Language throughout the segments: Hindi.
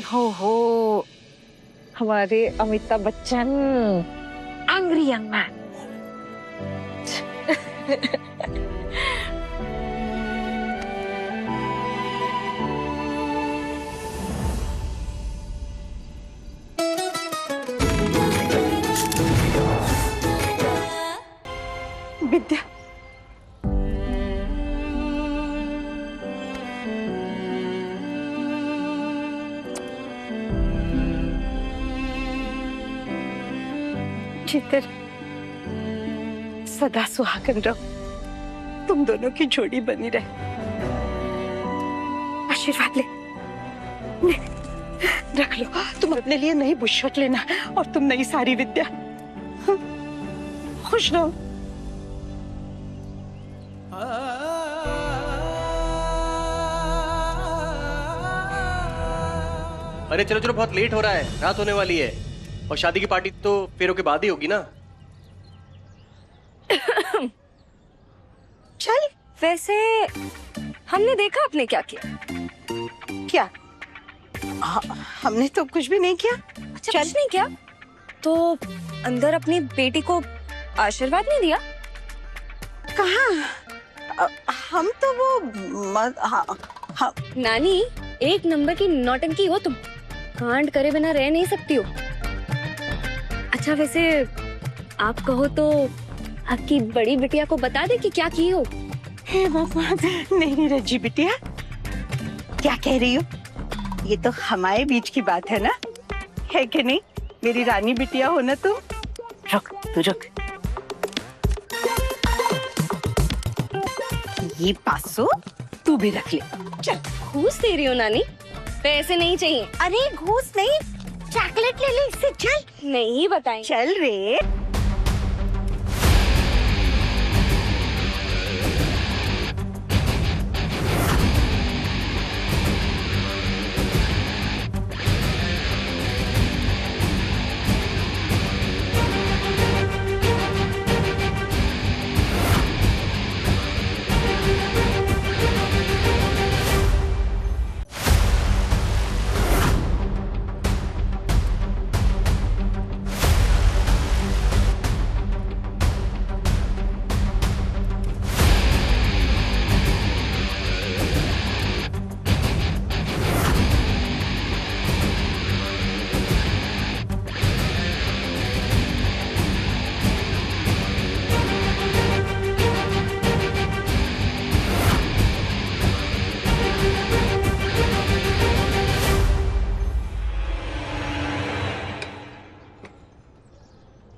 हो हमारे Amitabh Bachchan angry young man. विद्या, चित्र सदा सुहागन रहो, तुम दोनों की जोड़ी बनी रहे। आशीर्वाद ले रख लो, तुम अपने लिए नई बुशर्ट लेना और तुम नई सारी। विद्या, खुश रहो। अरे चलो चलो, बहुत लेट हो रहा है, रात होने वाली है और शादी की पार्टी तो फेरों के बाद ही होगी ना। चल, वैसे हमने देखा आपने क्या किया। क्या? हमने तो कुछ भी नहीं किया। अच्छा, कुछ नहीं किया तो अंदर अपनी बेटी को आशीर्वाद नहीं दिया? कहाँ? हम तो वो नानी, एक नंबर की नौटंकी हो तुम, कांड करे बिना रह नहीं सकती हो। अच्छा, वैसे आप कहो तो आपकी बड़ी बिटिया को बता दे कि क्या की हो। हे भगवान, नहीं रजी बिटिया, क्या कह रही हो? ये तो हमारे बीच की बात है ना, है कि नहीं? मेरी रानी बिटिया हो ना तुम। रुक, तू रुक। ये 500 तू भी रख ले। चल। घूस दे रही हो नानी? पैसे नहीं चाहिए। अरे घूस नहीं, चॉकलेट ले ले इससे। चल। नहीं बताएं। चल रे।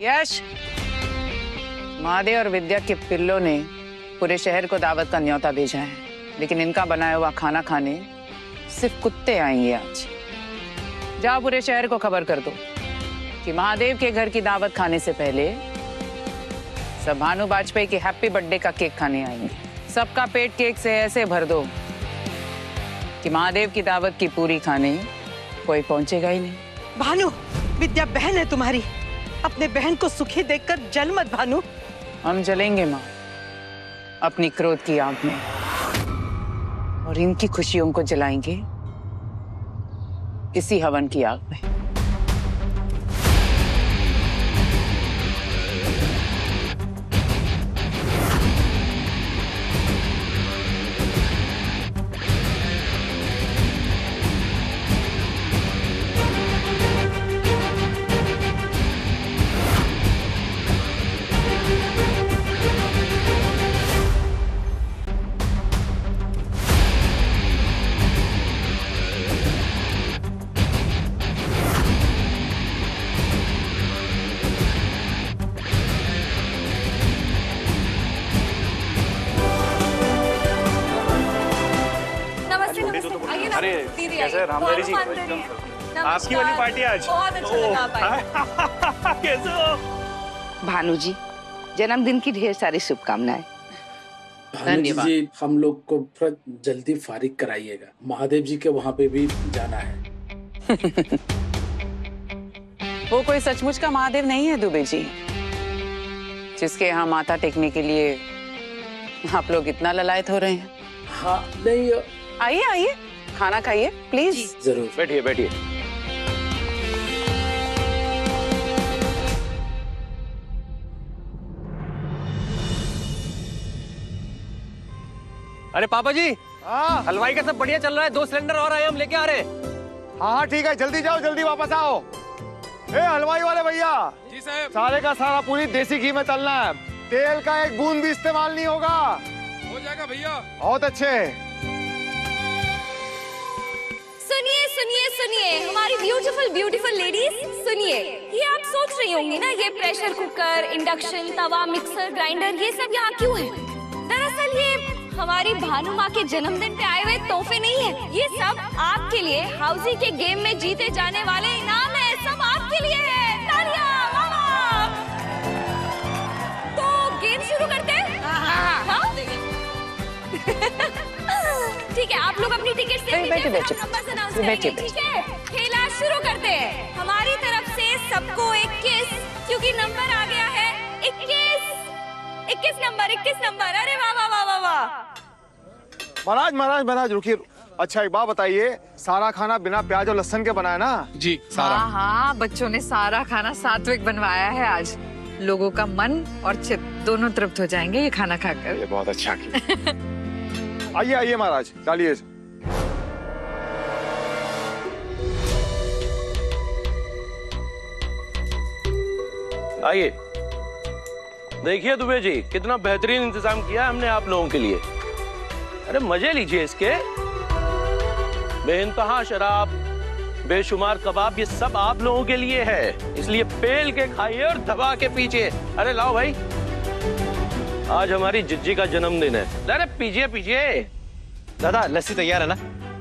यश, महादेव और विद्या के पिल्लों ने पूरे शहर को दावत का न्योता भेजा है, लेकिन इनका बनाया हुआ खाना खाने सिर्फ कुत्ते आएंगे आज। जाओ पूरे शहर को खबर कर दो कि महादेव के घर की दावत खाने से पहले सब भानु वाजपेयी के हैप्पी बर्थडे का केक खाने आएंगे। सबका पेट केक से ऐसे भर दो कि महादेव की दावत की पूरी खाने कोई पहुंचेगा ही नहीं। भानु, विद्या बहन है तुम्हारी, अपने बहन को सुखी देखकर जल मत भानु। हम जलेंगे माँ अपनी क्रोध की आग में, और इनकी खुशियों को जलाएंगे इसी हवन की आग में। अरे कैसे रामधारी जी, आपकी वाली पार्टी आज। बहुत अच्छा लगा आप आए। कैसे हो? भानु जी, जन्मदिन की ढेर सारी शुभकामनाएं। भानु जी, हम लोग को थोड़ा जल्दी फारिग कराइएगा, महादेव जी के वहाँ पे भी जाना है। वो कोई सचमुच का महादेव नहीं है दुबे जी, जिसके यहाँ माथा टेकने के लिए आप लोग इतना ललायत हो रहे हैं। हाँ नहीं, आइए आइए, खाना खाइए प्लीज। जरूर। बैठिए बैठिए। अरे पापा जी, हाँ हलवाई का सब बढ़िया चल रहा है, 2 सिलेंडर और आए, हम लेके आ रहे हैं। हाँ ठीक है, जल्दी जाओ जल्दी वापस आओ। ए हलवाई वाले भैया। जी साहब। सारे का सारा पूरी देसी घी में तलना है, तेल का एक बूंद भी इस्तेमाल नहीं होगा। हो जाएगा भैया। बहुत अच्छे। सुनिए सुनिए सुनिए हमारी ब्यूटीफुल ब्यूटीफुल लेडीज, सुनिए। ये आप सोच रही होंगी ना, ये प्रेशर कुकर, इंडक्शन, तवा, मिक्सर, ग्राइंडर, ये सब यहाँ क्यों है? दरअसल ये हमारी भानु माँ के जन्मदिन पे आए हुए तोहफे नहीं है, ये सब आपके लिए हाउसी के गेम में जीते जाने वाले इनाम है, सब आपके लिए है। तालियां, वाह! तो गेम शुरू करते हैं? हाँ? ठीक है, आप लोग अपनी टिकट से नंबर अनाउंस करेंगे, ठीक है? खेला शुरू करते हैं। हमारी तरफ से सबको 21, क्योंकि नंबर आ गया है 21 नंबर। अरे वाह वाह वाह वाह वाह। महाराज रुकिए। अच्छा एक बात बताइए, सारा खाना बिना प्याज और लहसुन के बनाया ना? जी सारा। हाँ, बच्चों ने सारा खाना सात्विक बनवाया है आज। लोगों का मन और चित्त दोनों तृप्त हो जाएंगे ये खाना खाकर। ये बहुत अच्छा किया। आइए आइए महाराज, डालिए। आइए देखिए दुबे जी, कितना बेहतरीन इंतजाम किया हमने आप लोगों के लिए। अरे मजे लीजिए इसके। बेइंतहा शराब, बेशुमार कबाब, ये सब आप लोगों के लिए है, इसलिए पेल के खाइए और दबा के पीजिए। अरे लाओ भाई, आज हमारी जिज्जी का जन्मदिन है। अरे पीजिए पीजिए। दादा लस्सी तैयार है ना?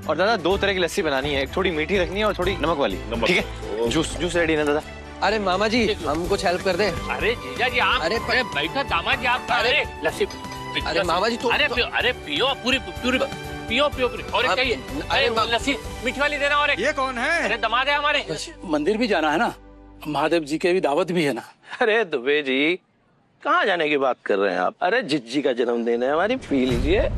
और दादा 2 तरह की लस्सी बनानी है, एक थोड़ी मीठी रखनी है और थोड़ी नमक वाली, ठीक है? जूस रेडी है ना दादा? अरे मामा जी, हम कुछ हेल्प कर दें? अरे जीजा जी आप, अरे बैठो दामाद जी आप। अरे लस्सी। अरे मामा जी तो अरे पियो पूरी पियो और एक चाहिए। अरे लस्सी मीठी वाली देना। और एक ये कौन है? अरे दामाद है हमारे। मंदिर भी जाना है ना, महादेव जी के भी दावत भी है ना। अरे दुबे जी कहाँ जाने की बात कर रहे हैं आप? अरे जिज्जी का जन्मदिन है हमारी, पी लीजिए।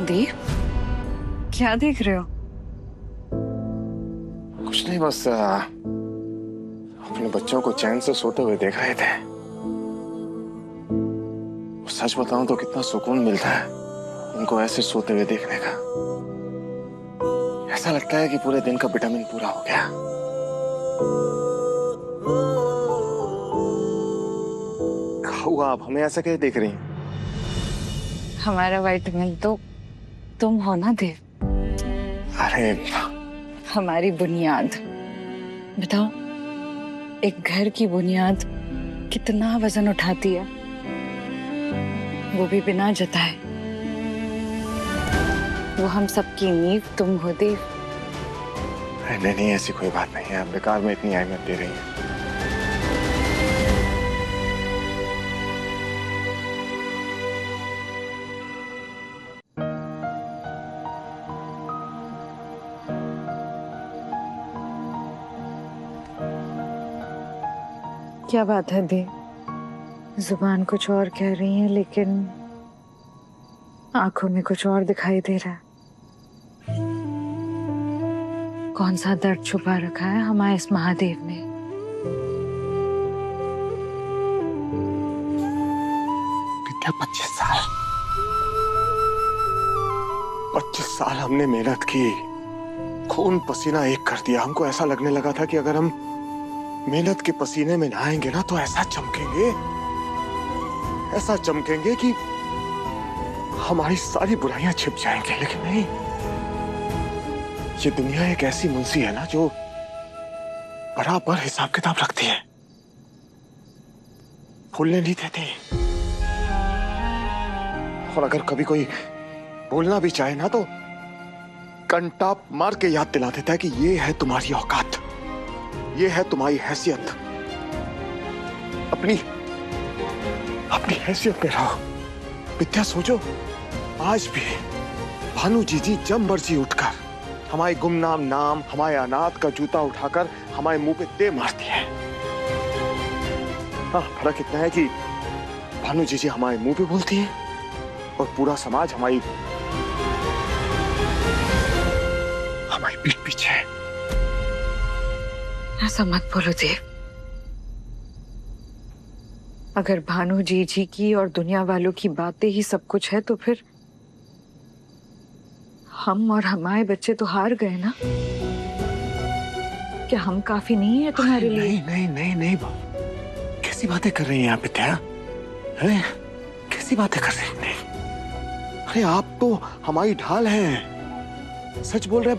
देव, क्या देख रहे हो? कुछ नहीं, बस अपने बच्चों को चैन से सोते हुए देख रहे थे। सच बताऊं तो कितना सुकून मिलता है उनको ऐसे सोते हुए देखने का। ऐसा लगता है कि पूरे दिन का विटामिन पूरा हो गया। क्या हुआ, आप हमें ऐसा कैसे देख रही हैं? हमारा विटामिन तो तुम हो ना देव। अरे हमारी बुनियाद। बताओ, एक घर की बुनियाद कितना वजन उठाती है, वो भी बिना जताए। वो हम सबकी नींव तुम हो देव। नहीं, ऐसी कोई बात नहीं है, आप बेकार में इतनी अहमियत दे रही हैं। क्या बात है देव, जुबान कुछ और कह रही है लेकिन आंखों में कुछ और दिखाई दे रहा है। कौन सा दर्द छुपा रखा है हमारे इस महादेव ने? विद्या 25 साल हमने मेहनत की, खून पसीना एक कर दिया। हमको ऐसा लगने लगा था कि अगर हम मेहनत के पसीने में नहाएंगे ना तो ऐसा चमकेंगे कि हमारी सारी बुराइयां छिप जाएंगी। लेकिन नहीं, ये दुनिया एक ऐसी मुंशी है ना जो बराबर हिसाब किताब रखती है, भूलने नहीं देती। और अगर कभी कोई भूलना भी चाहे ना तो कंटा मार के याद दिला देता है कि ये है तुम्हारी औकात, ये है तुम्हारी हैसियत। अपनी हैसियत में रहो। विद्या सोचो, भानु जीजी जब मर्जी उठकर हमारे गुमनाम नाम, हमारे अनाथ का जूता उठाकर हमारे मुंह पे दे मारती है। हाँ, फर्क इतना है कि भानु जीजी हमारे मुंह पे बोलती है और पूरा समाज हमारी पीठ पीछे है। ऐसा मत बोलो देव। अगर भानु जी की और दुनिया वालों की बातें ही सब कुछ है तो फिर हम और हमारे बच्चे तो हार गए ना। क्या हम काफी नहीं है तुम्हारे लिए? नहीं नहीं नहीं नहीं, कैसी बातें कर रही हैं आप विद्या? कैसी बातें कर रही हैं? अरे आप तो हमारी ढाल हैं। सच बोल रहे,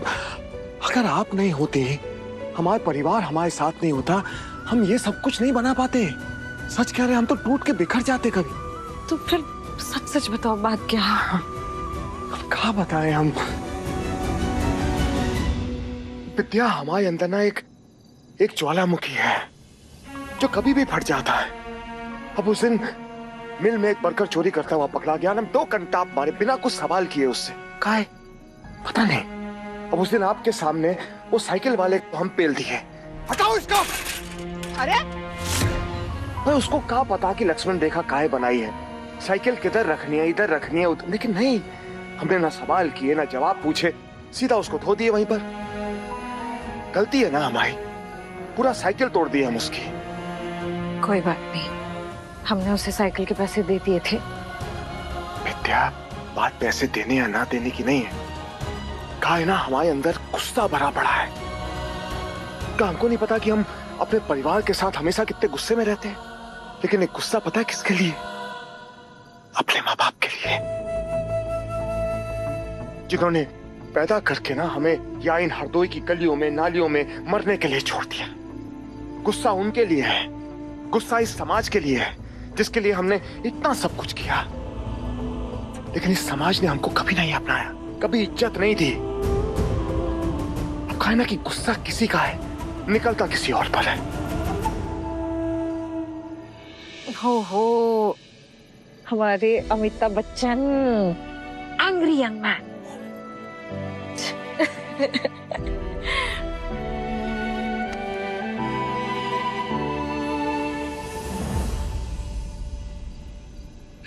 अगर आप नहीं होते, हमारे परिवार हमारे साथ नहीं होता, हम ये सब कुछ नहीं बना पाते। सच कह रहे, हम तो टूट के बिखर जाते कभी। तो फिर सच सच बताओ बात क्या है? क्या बताएं हम? विद्या, हमारे अंदर ना एक ज्वालामुखी है जो कभी भी फट जाता है। अब उस दिन मिल में एक वर्कर चोरी करता हुआ पकड़ा गया, हम 2 कंटाप मारे बिना कुछ सवाल किए उससे। कहा है पता नहीं। अब उस दिन आपके सामने वो साइकिल वाले को हम पेल दिए। हटाओ इसको। अरे मैं उसको क्या पता कि लक्ष्मण रेखा काहे बनाई है, साइकिल किधर रखनी है, इधर रखनी है उधर, लेकिन नहीं, हमने ना सवाल किए ना जवाब पूछे, सीधा उसको धो दिए वहीं पर। गलती है ना हमारी, पूरा साइकिल तोड़ दिया हम उसकी। कोई बात नहीं, हमने उसे साइकिल के पैसे दे दिए थे। विद्या, बात पैसे देने या ना देने की नहीं है, कहा है ना हमारे अंदर गुस्सा भरा पड़ा है। क्या हमको नहीं पता कि हम अपने परिवार के साथ हमेशा कितने गुस्से में रहते हैं? लेकिन एक गुस्सा पता है किसके लिए? अपने माँ बाप के लिए, जिन्होंने पैदा करके ना हमें या इन हरदोई की गलियों में नालियों में मरने के लिए छोड़ दिया। गुस्सा उनके लिए है, गुस्सा इस समाज के लिए है जिसके लिए हमने इतना सब कुछ किया, लेकिन इस समाज ने हमको कभी नहीं अपनाया, कभी इज्जत नहीं दी। अब कहा ना कि गुस्सा किसी का है, निकलता किसी और पर है। हो हमारे Amitabh Bachchan, angry young man.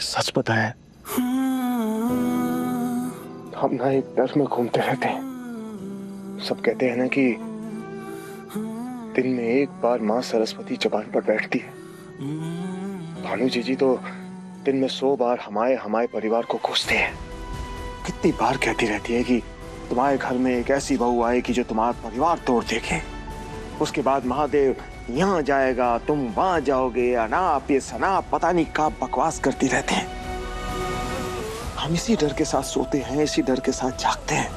सच पता है, हम ना एक डर में घूमते रहते हैं। सब कहते हैं ना कि दिन में एक बार माँ सरस्वती जबान पर बैठती है। भानु जीजी तो दिन में 100 बार हमारे परिवार को कोसते हैं। कितनी बार कहती रहती है कि तुम्हारे घर में एक ऐसी बहू आएगी जो तुम्हारा परिवार तोड़ देगी। उसके बाद महादेव यहाँ जाएगा, तुम वहां जाओगे, अनाप ये सनाप पता नहीं क्या बकवास करती रहते हैं। हम इसी डर के साथ सोते हैं, इसी डर के साथ जागते हैं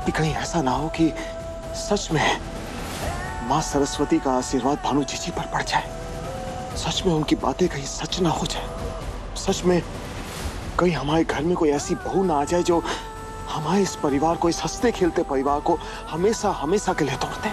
कि कहीं ऐसा ना हो कि सच में माँ सरस्वती का आशीर्वाद भानु जीजी पर पड़ जाए, सच में उनकी बातें कहीं सच ना हो जाए, सच में कहीं हमारे घर में कोई ऐसी बहू ना आ जाए जो हमारे इस परिवार को, इस हंसते खेलते परिवार को हमेशा हमेशा के लिए तोड़ दे।